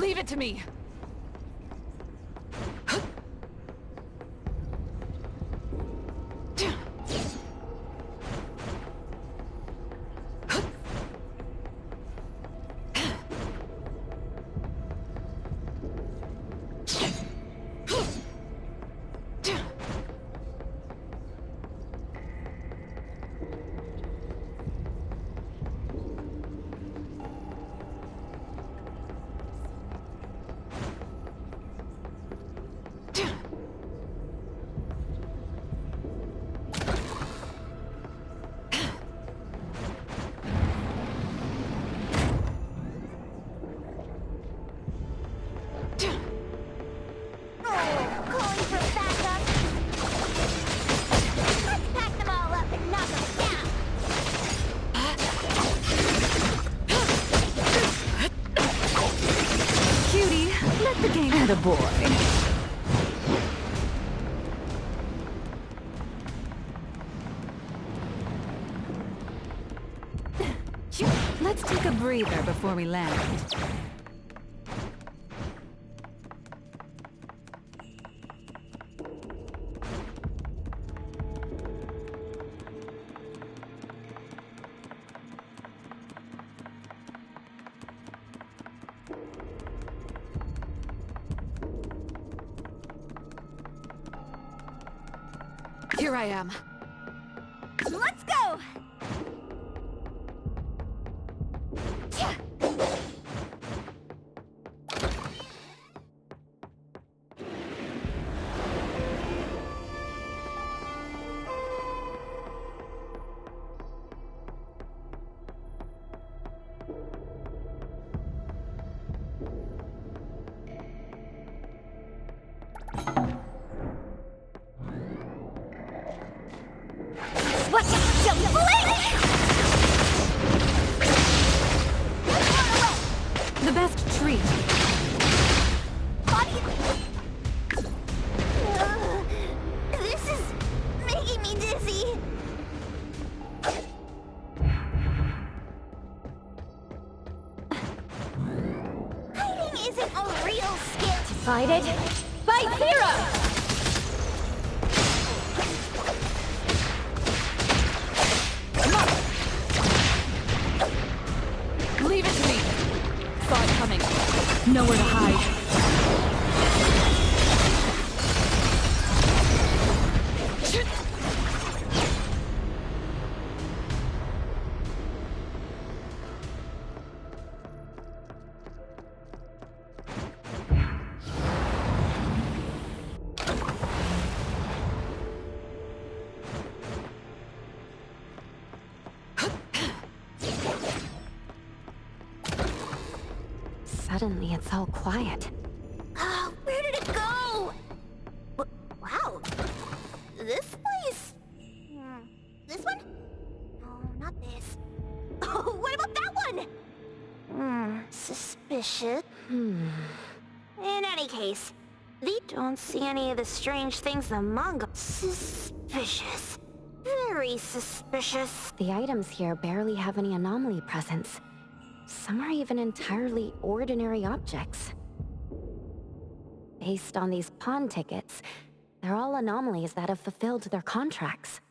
Leave it to me! Boy. Let's take a breather before we land. Here I am. Let's go! The best treat. This is making me dizzy. Hiding isn't a real skill. Decided by zero! Leave it to me! Saw it coming. Nowhere to hide. Suddenly, it's all quiet. Where did it go? Wow. This place... This one? No, not this. Oh, what about that one? Suspicious. In any case, they don't see any of the strange things among us. Suspicious. Very suspicious. The items here barely have any anomaly presence. Some are even entirely ordinary objects. Based on these pawn tickets, they're all anomalies that have fulfilled their contracts.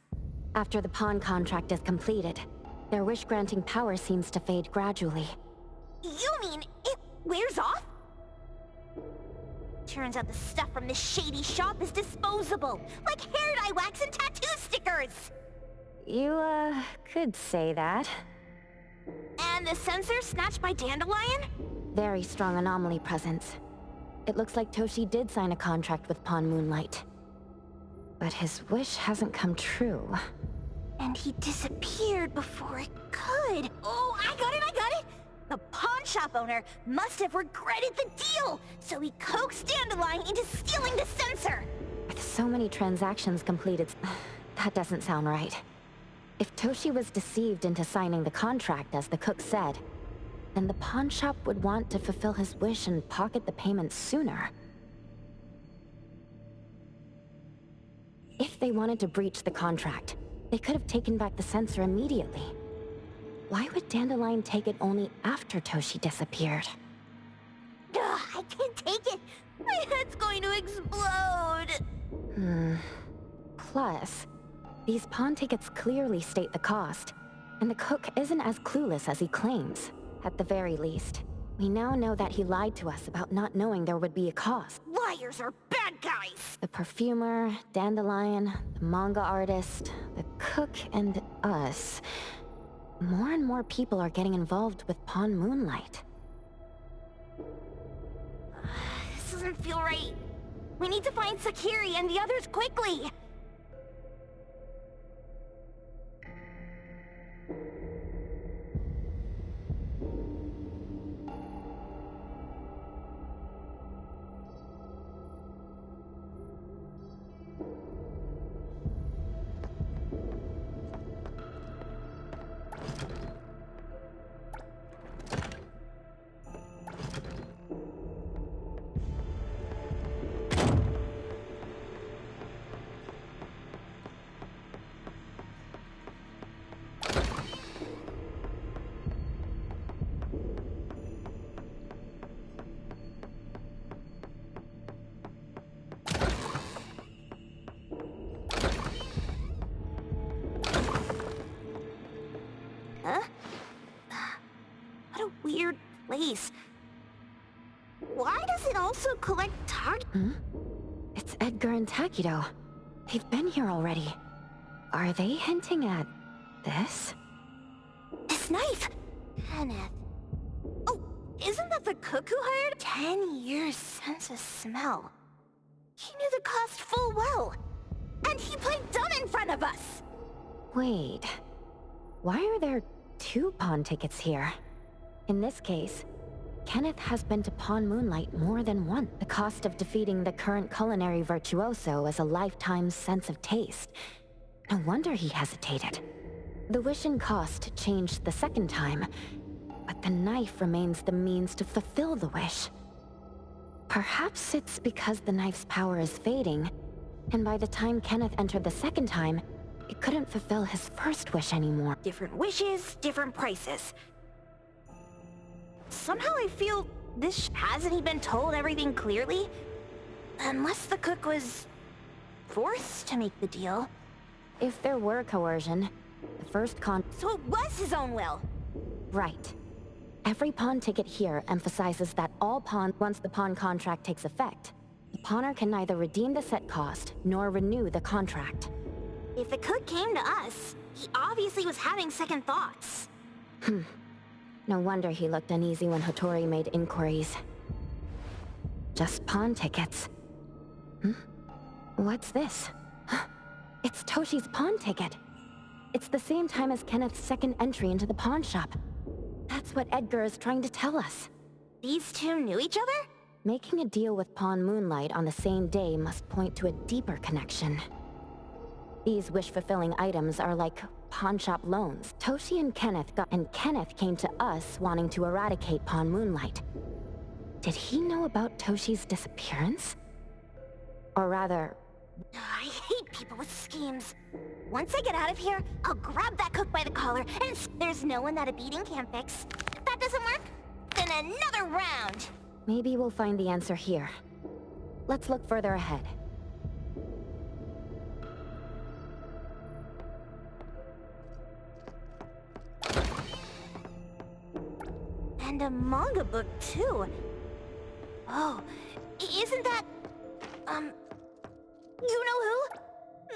After the pawn contract is completed, their wish-granting power seems to fade gradually. You mean it wears off? Turns out the stuff from this shady shop is disposable, like hair dye wax and tattoo stickers! You, could say that. And the sensor snatched by Dandelion? Very strong anomaly presence. It looks like Toshi did sign a contract with Pawn Moonlight. But his wish hasn't come true. And he disappeared before it could. Oh, I got it! The pawn shop owner must have regretted the deal, so he coaxed Dandelion into stealing the sensor. With so many transactions completed, that doesn't sound right. If Toshi was deceived into signing the contract, as the cook said, then the pawn shop would want to fulfill his wish and pocket the payment sooner. If they wanted to breach the contract, they could have taken back the sensor immediately. Why would Dandelion take it only after Toshi disappeared? Ugh, My head's going to explode! Plus, these pawn tickets clearly state the cost, and the cook isn't as clueless as he claims. At the very least, we now know that he lied to us about not knowing there would be a cost. Liars are bad guys! The perfumer, Dandelion, the manga artist, the cook, and us. More and more people are getting involved with Pawn Moonlight. This doesn't feel right. We need to find Sakiri and the others quickly! Huh? What a weird place. Why does it also collect targets? It's Edgar and Takido. They've been here already. Are they hinting at this? This knife! Kenneth. Oh, isn't that the cook who hired? 10 years sense of smell. He knew the cost full well. And he played dumb in front of us! Wait. Why are there 2 pawn tickets here? In this case, Kenneth has been to Pawn Moonlight more than once. The cost of defeating the current culinary virtuoso is a lifetime sense of taste. No wonder he hesitated. The wish and cost changed the second time, but the knife remains the means to fulfill the wish. Perhaps it's because the knife's power is fading, and by the time Kenneth entered the second time, it couldn't fulfill his first wish anymore. Different wishes, different prices. Somehow I feel this hasn't he been told everything clearly? Unless the cook was forced to make the deal. If there were coercion, the first So it was his own will! Right. Every pawn ticket here emphasizes that all pawns, once the pawn contract takes effect, the pawner can neither redeem the set cost nor renew the contract. If the cook came to us, he obviously was having second thoughts. No wonder he looked uneasy when Hattori made inquiries. Just pawn tickets. What's this? It's Toshi's pawn ticket. It's the same time as Kenneth's second entry into the pawn shop. That's what Edgar is trying to tell us. These two knew each other? Making a deal with Pawn Moonlight on the same day must point to a deeper connection. These wish-fulfilling items are like pawn shop loans. Toshi and Kenneth came to us wanting to eradicate Pawn Moonlight. Did he know about Toshi's disappearance? Or rather... I hate people with schemes. Once I get out of here, I'll grab that cook by the collar, and there's no one that a beating can't fix. If that doesn't work, then another round! Maybe we'll find the answer here. Let's look further ahead. And a manga book, too. Oh, isn't that... you know who?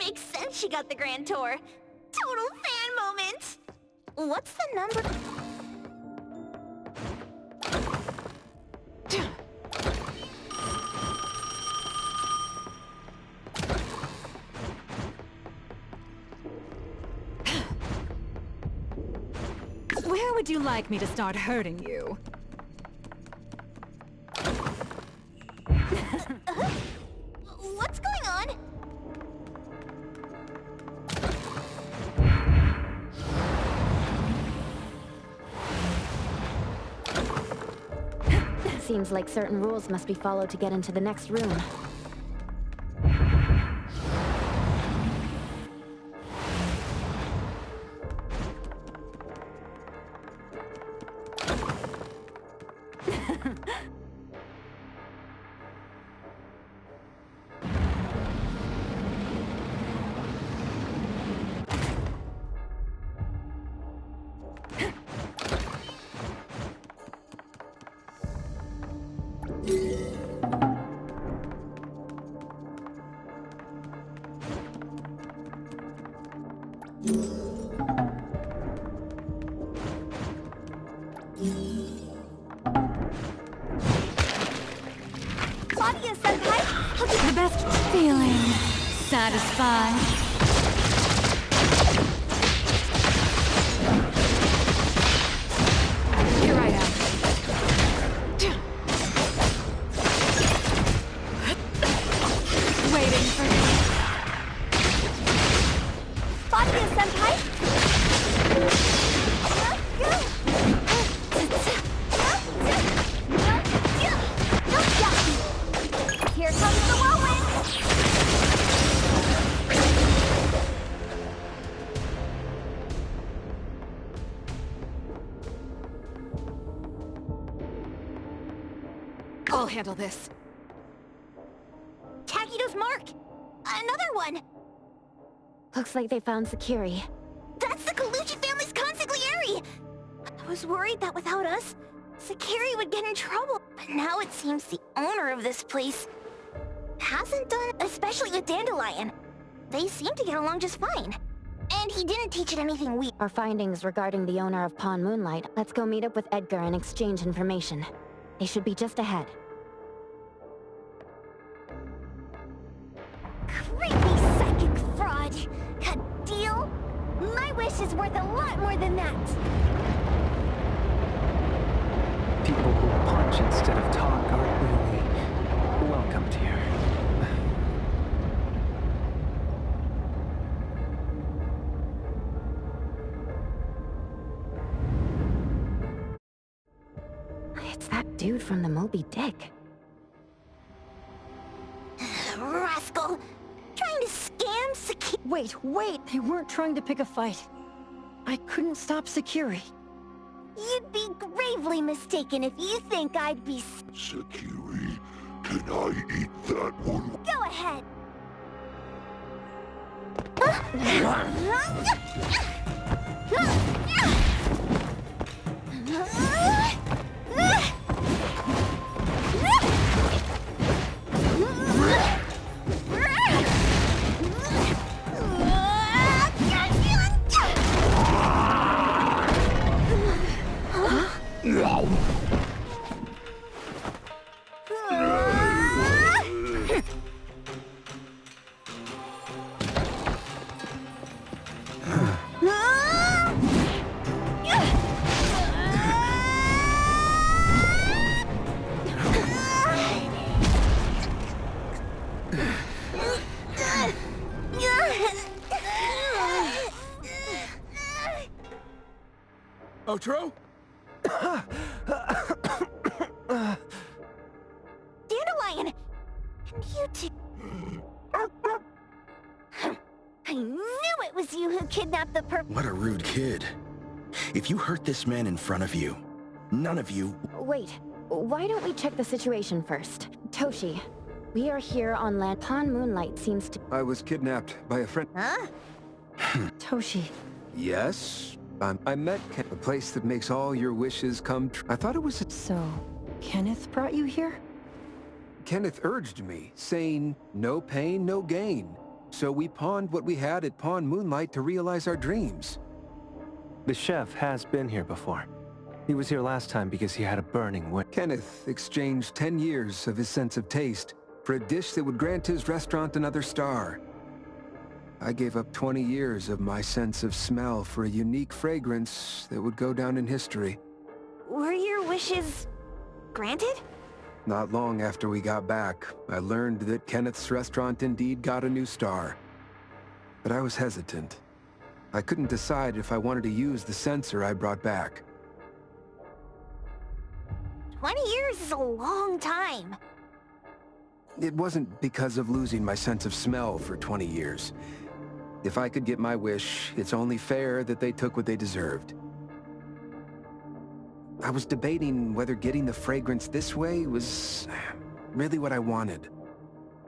Makes sense she got the grand tour. Total fan moment! What's the number? Where would you like me to start hurting you? What's going on? Seems like certain rules must be followed to get into the next room. Senpai! The best feeling. Satisfied. Here I am. Waiting for me. Senpai! Here comes the whirlwind! I'll handle this. Takido's mark! Another one! Looks like they found Sakiri. That's the Colucci family's consigliere! I was worried that without us, Sakiri would get in trouble. But now it seems the owner of this place hasn't done, especially with Dandelion. They seem to get along just fine. And he didn't teach it anything weird. Our findings regarding the owner of Pawn Moonlight. Let's go meet up with Edgar and exchange information. They should be just ahead. Creepy psychic fraud! A deal? My wish is worth a lot more than that! People who punch instead of talk aren't really welcomed here. It's that dude from the Moby Dick. Rascal! Trying to scam Sakiri. Wait! They weren't trying to pick a fight. I couldn't stop Sakiri. You'd be gravely mistaken if you think I'd be... Sakiri, can I eat that one? Go ahead! Outro? Dandelion! And you two... I knew it was you who kidnapped the What a rude kid. If you hurt this man in front of you, none of you... Wait, why don't we check the situation first? Toshi, we are here on land. Pawn Moonlight seems to... I was kidnapped by a friend. Huh? Toshi. Yes? I met Ken, a place that makes all your wishes come true. I thought it was... So, Kenneth brought you here? Kenneth urged me, saying, no pain, no gain. So we pawned what we had at Pawn Moonlight to realize our dreams. The chef has been here before. He was here last time because he had a burning wish. Kenneth exchanged 10 years of his sense of taste for a dish that would grant his restaurant another star. I gave up 20 years of my sense of smell for a unique fragrance that would go down in history. Were your wishes... granted? Not long after we got back, I learned that Kenneth's restaurant indeed got a new star. But I was hesitant. I couldn't decide if I wanted to use the sensor I brought back. 20 years is a long time. It wasn't because of losing my sense of smell for 20 years. If I could get my wish, it's only fair that they took what they deserved. I was debating whether getting the fragrance this way was really what I wanted.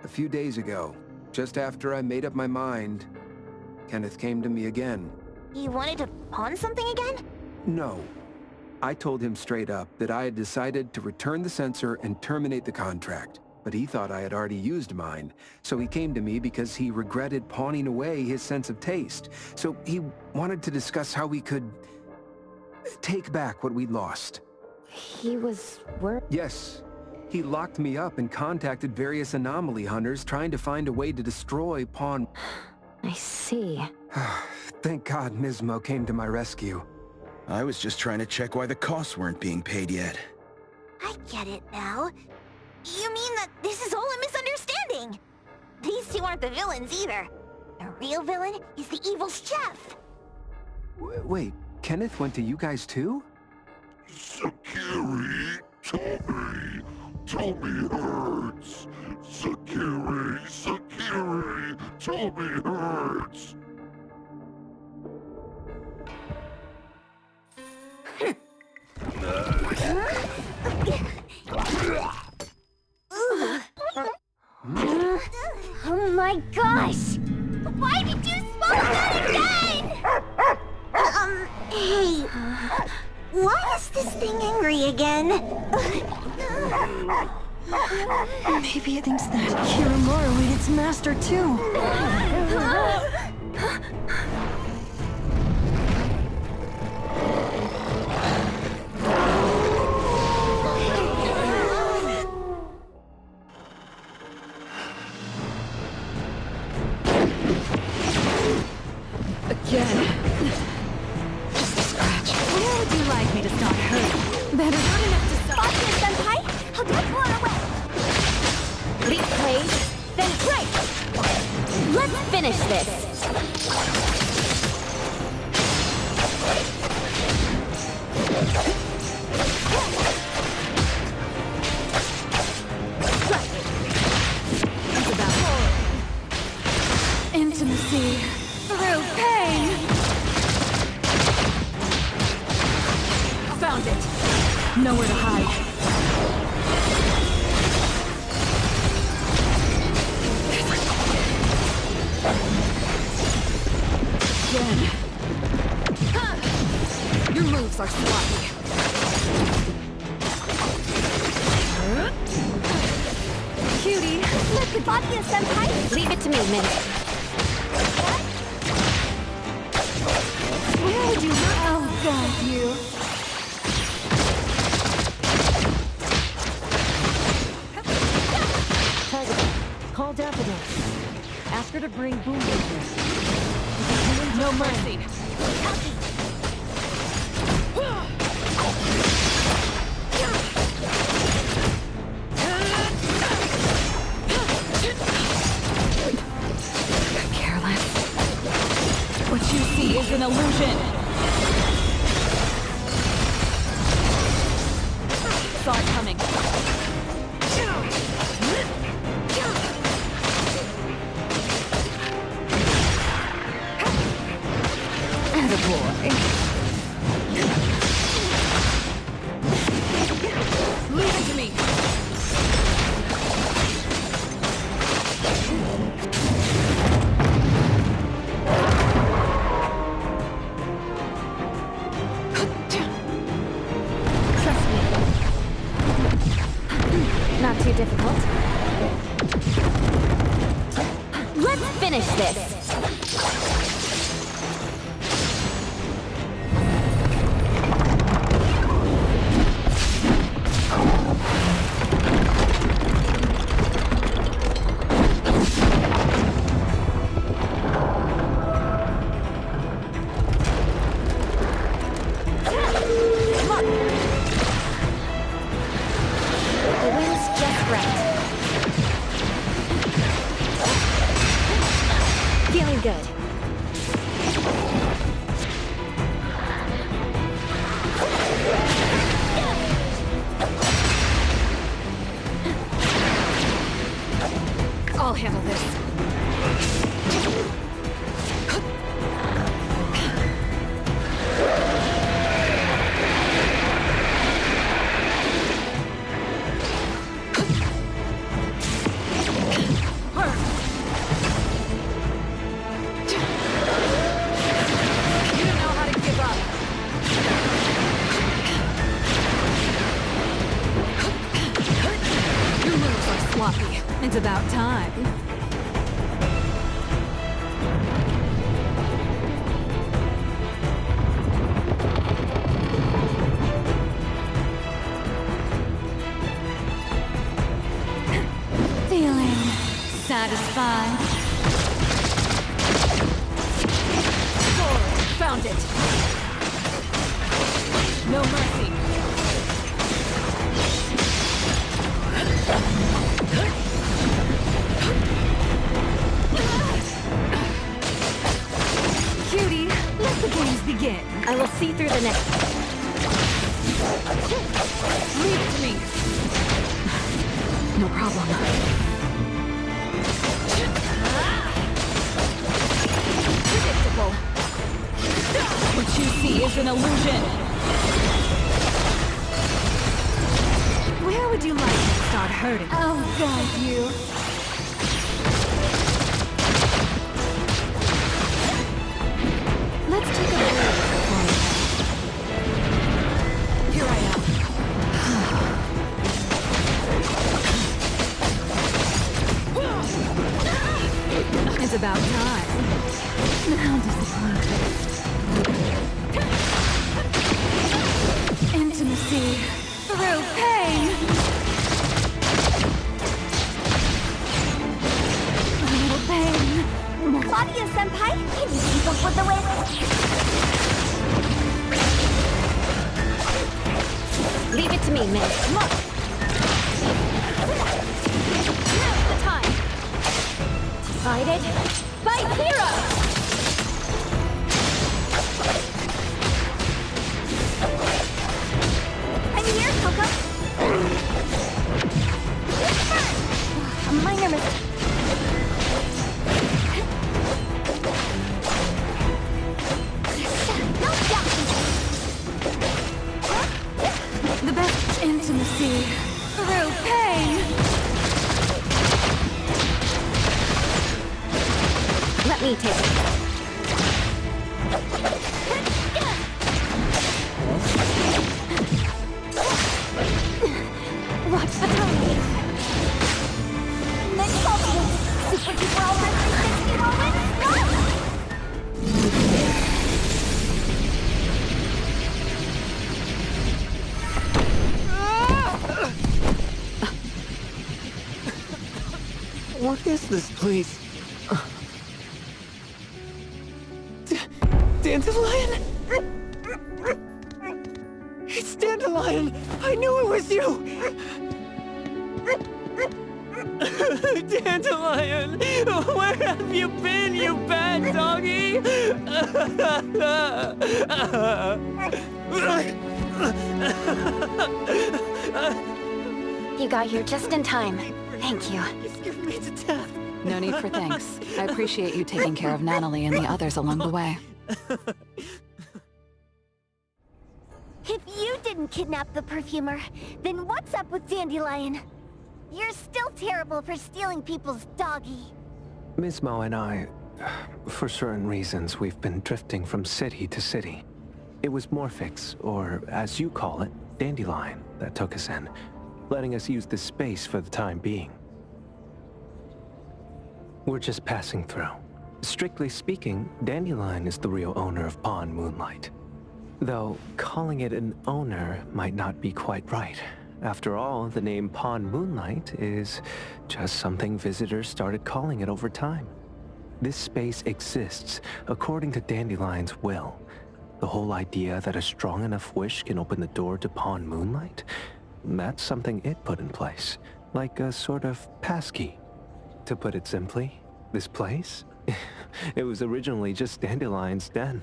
A few days ago, just after I made up my mind, Kenneth came to me again. You wanted to pawn something again? No. I told him straight up that I had decided to return the sensor and terminate the contract. But he thought I had already used mine, so he came to me because he regretted pawning away his sense of taste. So he wanted to discuss how we could take back what we'd lost. He was worried. Yes, He locked me up and contacted various anomaly hunters trying to find a way to destroy Pawn... I see. Thank God Nismo came to my rescue. I was just trying to check why the costs weren't being paid yet. I get it now. You mean that this is all a misunderstanding? These two aren't the villains either. The real villain is the evil chef. Wait, Kenneth went to you guys too? Sakiri, Tommy hurts. Sakiri, Tommy hurts. Oh my gosh! Why did you smoke that again? Hey, why is this thing angry again? Maybe it thinks that Kiramaru ate its master too. Again. Just a scratch. Where would you like me to start hurting? Better not enough to stop. Senpai, how do I pull her away? Leap plays, then break! Let's finish this! It's about intimacy through pain. Found it. Nowhere to hide. Again. Your moves are sloppy. Cutie. Let the body of Senpai. Leave it to me, Mint. Where would you oh god, you. Tiger, call Daffodil. Ask her to bring Boom in here. No mercy. Careless. What you see is an illusion. Saw it coming. Attaboy. Leave it to me. Trust me. Not too difficult. Let's finish this! The wind's just right. Feeling good. I'll handle this. You don't know how to give up. Your moves are sloppy. It's about time. satisfied. Forward, found it. No mercy. Cutie, let the games begin. I will see through the net. Leave it to me. No problem. Predictable. What you see is an illusion. Where would you like me to start hurting? I'll guide you. Let's take a break before we head. Here I am. It's about time. How disappointing. Intimacy through pain. A little pain. Claudia-senpai, can you keep up with the wind? Leave it to me, miss. Look. Now's the time. Divided by zero! I'm here, Coco. A minor mistake. No doubt. The best intimacy through pain. Let me take it. Watch the timing. Next ultimate. Super duper ultimate 360 moment. What is this place? Dandelion? It's Dandelion! I knew it was you! Dandelion! Where have you been, you bad doggy? You got here just in time. Thank you. You scared me to death. No need for thanks. I appreciate you taking care of Natalie and the others along the way. If you didn't kidnap the perfumer, then what's up with Dandelion? You're still terrible for stealing people's doggy. Ms. Mo and I, for certain reasons, we've been drifting from city to city. It was MORPHIX, or as you call it, Dandelion, that took us in, letting us use this space for the time being. We're just passing through. Strictly speaking, Dandelion is the real owner of Pawn Moonlight. Though, calling it an owner might not be quite right. After all, the name Pawn Moonlight is just something visitors started calling it over time. This space exists according to Dandelion's will. The whole idea that a strong enough wish can open the door to Pawn Moonlight? That's something it put in place, like a sort of passkey. To put it simply, this place? It was originally just Dandelion's den.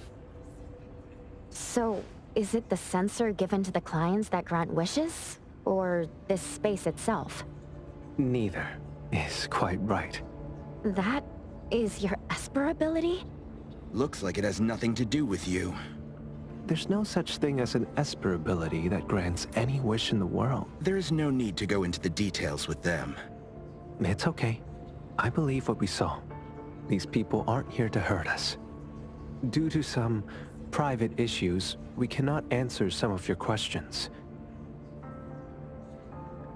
So, is it the sensor given to the clients that grant wishes? Or this space itself? Neither is quite right. That is your Esper ability? Looks like it has nothing to do with you. There's no such thing as an Esper ability that grants any wish in the world. There is no need to go into the details with them. It's okay. I believe what we saw. These people aren't here to hurt us. Due to some private issues, we cannot answer some of your questions.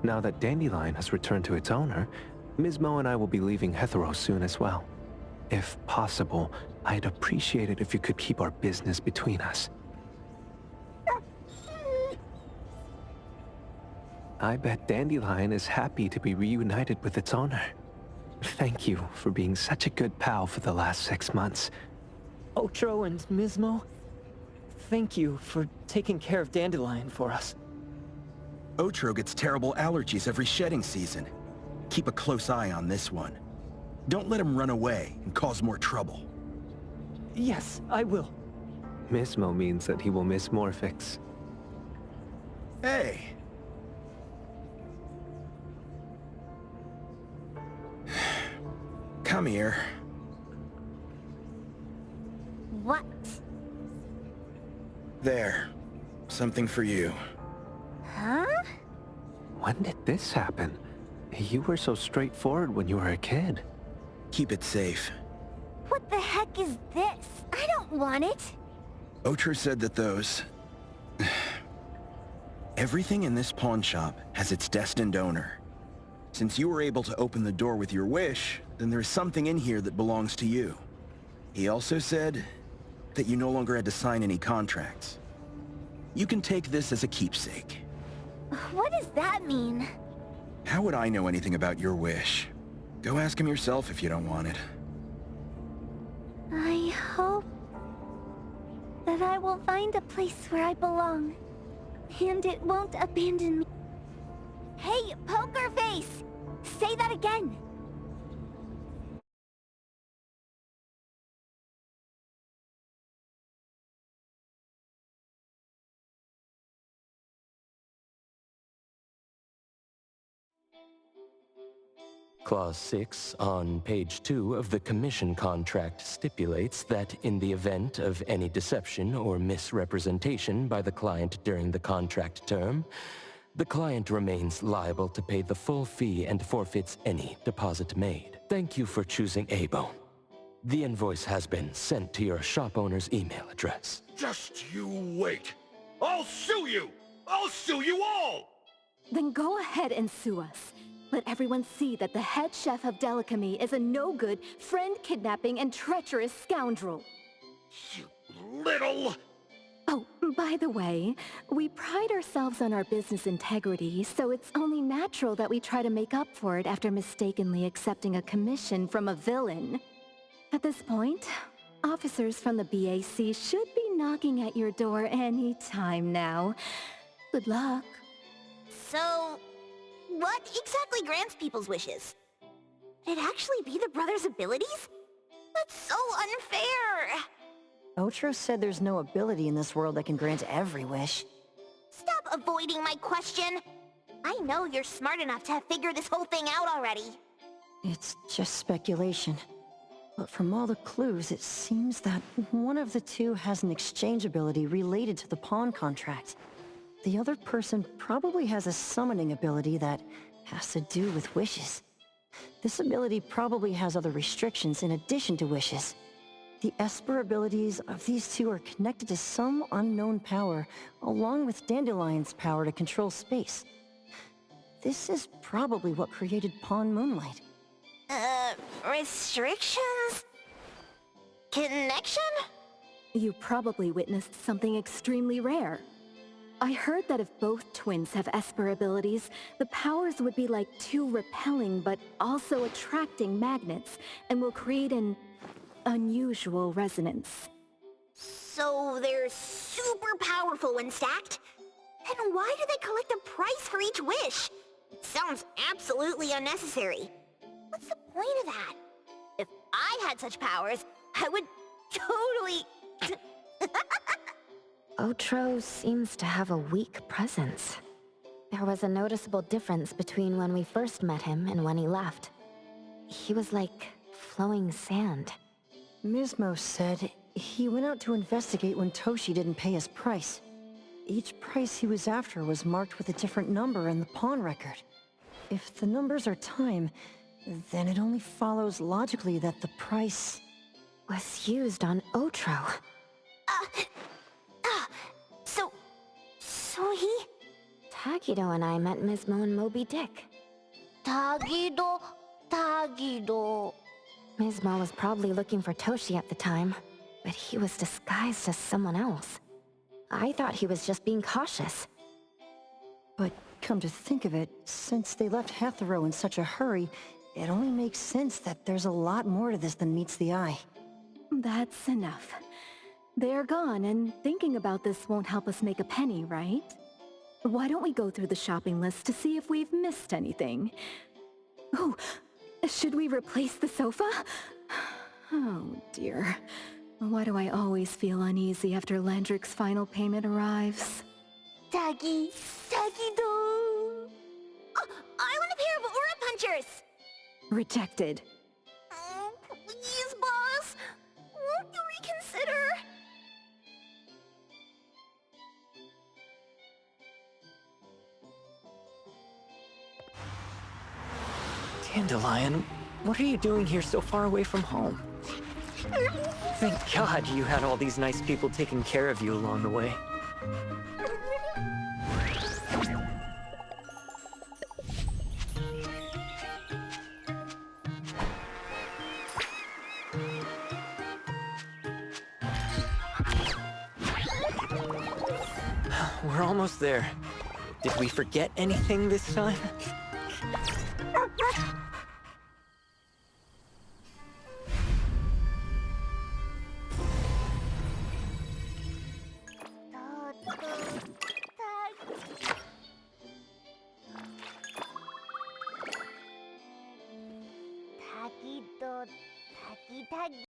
Now that Dandelion has returned to its owner, Ms. Mo and I will be leaving Hethereau soon as well. If possible, I'd appreciate it if you could keep our business between us. I bet Dandelion is happy to be reunited with its owner. Thank you for being such a good pal for the last 6 months. Otro and Mismo, thank you for taking care of Dandelion for us. Otro gets terrible allergies every shedding season. Keep a close eye on this one. Don't let him run away and cause more trouble. Yes, I will. Mismo means that he will miss MORPHIX. Hey! Come here. What? There. Something for you. Huh? When did this happen? You were so straightforward when you were a kid. Keep it safe. What the heck is this? I don't want it. Otro said that those... Everything in this pawn shop has its destined owner. Since you were able to open the door with your wish, then there's something in here that belongs to you. He also said that you no longer had to sign any contracts. You can take this as a keepsake. What does that mean? How would I know anything about your wish? Go ask him yourself if you don't want it. I hope that I will find a place where I belong, and it won't abandon me. Hey, Poker Face! Say that again! Clause 6 on page 2 of the commission contract stipulates that in the event of any deception or misrepresentation by the client during the contract term, the client remains liable to pay the full fee and forfeits any deposit made. Thank you for choosing Abo. The invoice has been sent to your shop owner's email address. Just you wait. I'll sue you! I'll sue you all! Then go ahead and sue us. Let everyone see that the head chef of Delicamy is a no-good, friend-kidnapping, and treacherous scoundrel. You little... Oh, by the way, we pride ourselves on our business integrity, so it's only natural that we try to make up for it after mistakenly accepting a commission from a villain. At this point, officers from the BAC should be knocking at your door any time now. Good luck. So, what exactly grants people's wishes? Could it actually be the brothers' abilities? That's so unfair! Otro said there's no ability in this world that can grant every wish. Stop avoiding my question! I know you're smart enough to have figured this whole thing out already. It's just speculation. But from all the clues, it seems that one of the two has an exchange ability related to the pawn contract. The other person probably has a summoning ability that has to do with wishes. This ability probably has other restrictions in addition to wishes. The Esper abilities of these two are connected to some unknown power, along with Dandelion's power to control space. This is probably what created Pawn Moonlight. Restrictions? Connection? You probably witnessed something extremely rare. I heard that if both twins have Esper abilities, the powers would be like two repelling but also attracting magnets, and will create an unusual resonance. So they're super powerful when stacked? Then why do they collect a price for each wish? It sounds absolutely unnecessary. What's the point of that? If I had such powers, I would totally... Otro seems to have a weak presence. There was a noticeable difference between when we first met him and when he left. He was like flowing sand. Mismo said he went out to investigate when Toshi didn't pay his price. Each price he was after was marked with a different number in the pawn record. If the numbers are time, then it only follows logically that the price was used on Otro. So he... Tagido and I met Mismo and Moby Dick. Tagido... Mismo was probably looking for Toshi at the time, but he was disguised as someone else. I thought he was just being cautious. But come to think of it, since they left Hethereau in such a hurry, It only makes sense that there's a lot more to this than meets the eye. That's enough. They're gone, and thinking about this won't help us make a penny, right? Why don't we go through the shopping list to see if we've missed anything? Oh, should we replace the sofa? Oh dear. Why do I always feel uneasy after Landrick's final payment arrives? Taggy, Taggy-do! Oh, I want a pair of aura punchers! Rejected. Oh, please, boss! Won't you reconsider? Dandelion, what are you doing here so far away from home? Thank God you had all these nice people taking care of you along the way. We're almost there. Did we forget anything this time? Taggy-do, Taggy-Taggy.